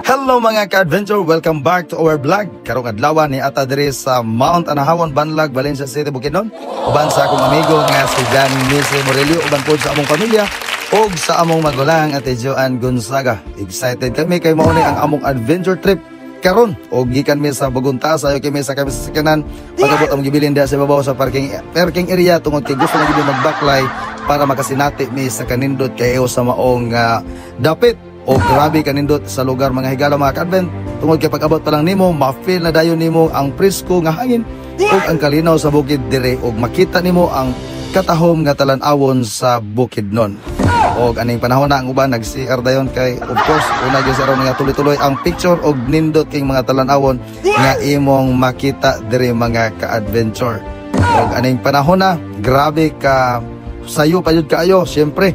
Hello mga ka-adventure, welcome back to our vlog. Karong adlaw ni ata diri sa Mount Anahawon, Banlag, Valencia City, Bukidnon. Uban sa akong amigo nga si Jan Mese Morelio, uban po sa among pamilya ug sa among magulang Ate Joan Gonzaga. Excited kami kay mao ni ang among adventure trip karon. Og gikan mi sa Bagunta sayo kami sa sakyanan. Pagabot ang gibilin diha sa babaw sa parking area tungod kay gusto na gid mag-backlight para makasinati mi sa kanindot kayo sa maong dapit. O grabe kanindot sa lugar mga higala mga ka-advent. Tungod kay pag-abot pa lang nimo, ma-feel na dayon nimo ang presko nga hangin ug ang kalinaw sa bukid dire ug makita nimo ang katahom nga talan-awon sa Bukidnon. Og aning panahon na ang uban nag-CR dayon kay of course una gyud sa nga tuloy-tuloy ang picture og nindot king mga talan-awon nga imong makita dire mga ka-adventure. Og aning panahon na grabe ka sayo pa jud kaayo. Syempre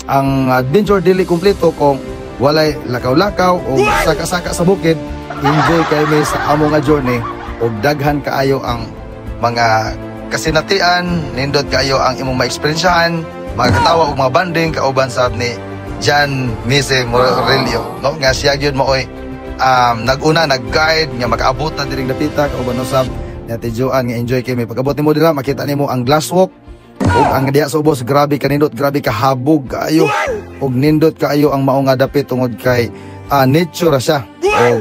ang adventure dili kumpleto kung walay lakaw-lakaw o saka-saka sa bukid. Enjoy kayo may sa among nga journey o daghan kaayo ang mga kasinatian, nindot kayo ang imong ma-experiencehan, mga katawa o mga banding kauban sab ni Jan Mese Morelio, no? Nga siya gyud mo nag-una nag-guide nga makaabot na diring dapita kauban usab ni Ate Joan nga enjoy kay may pag-abot nimo dira makita nimo ang glass walk. Og ang diya sa ubos grabe kanindot, grabe kahabog kaayo og nindot kaayo ang mao nga dapit tungod kay nature siya.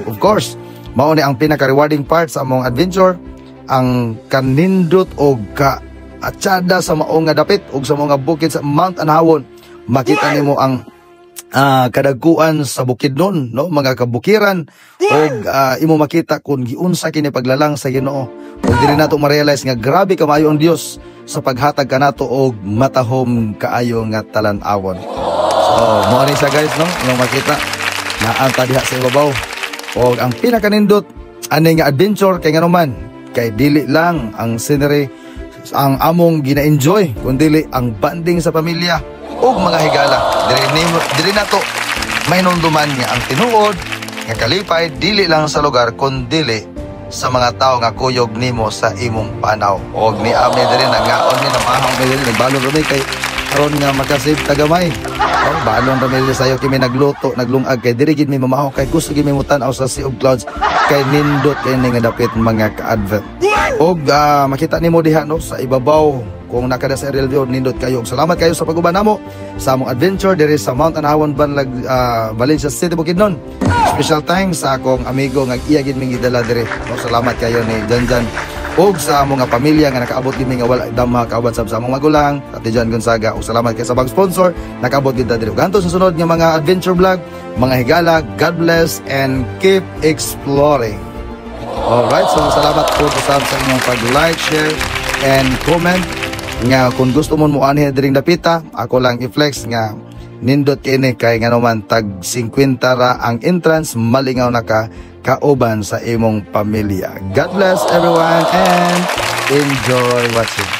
Of course mao ni ang pinaka rewarding part sa among adventure, ang kanindot og kaatsada sa mao nga dapit og sa mga bukid sa Mount Anahawon. Makita nimo ang kadagkuan sa Bukidnon, no, mga kabukiran og imo makita kung giunsa kini paglalang sa Ginoo. Og diri nato ma-realize nga grabe kaayo ang Dios sa paghatag kanato og matahom kaayo nga talan-awon. So mo ni siya guys, no, imo makita na anta diha sa ibabaw. Og ang pinakanindot ani nga adventure kay nganuman kay dili lang ang scenery ang among gina-enjoy kundi ang banding sa pamilya ug mga higala. Dili nato may nunduman niya ang tinuod nga kalipay dili lang sa lugar kundi sa mga tao nga kuyog nimo sa imong panaw. Og ni ame diri nangaon mi namahang mi diri nagbalon rami kay aron nga makasave tagamay. Balon rami diri sayo kimi nagluto naglungag kay diri gid mi mamahaw kay gusto gid mi mutan-aw sa Sea of Clouds kay nindot kay nga dapit mga ka-advent. Og makita nimo diha no sa ibabaw kung nakada sa aerial view nindot kayo. Salamat kayo sa pag-uban namo sa among adventure diri sa Mount Anahawon, Banlag, Valencia City, Bukidnon. Special thanks sa akong amigo nga iya gid ming gidala diri. No, salamat kayo ni Janjan og sa among pamilya nga nakaabot gid mi nga wala dama kaabot sa among magulang Ate Joan Gonzaga. Og salamat kay sa bag sponsor nakaabot gid diri. Ug anto sa sunod nga mga adventure vlog, mga higala, God bless and keep exploring. Alright, so salamat po sa inyong pag-like, share and comment. Nga kung gusto mo anhi diring dapita, ako lang i-flex nga nindot kini kay nganuman tag 50 ra ang entrance, malingaw na ka kauban sa imong pamilya. God bless everyone and enjoy watching.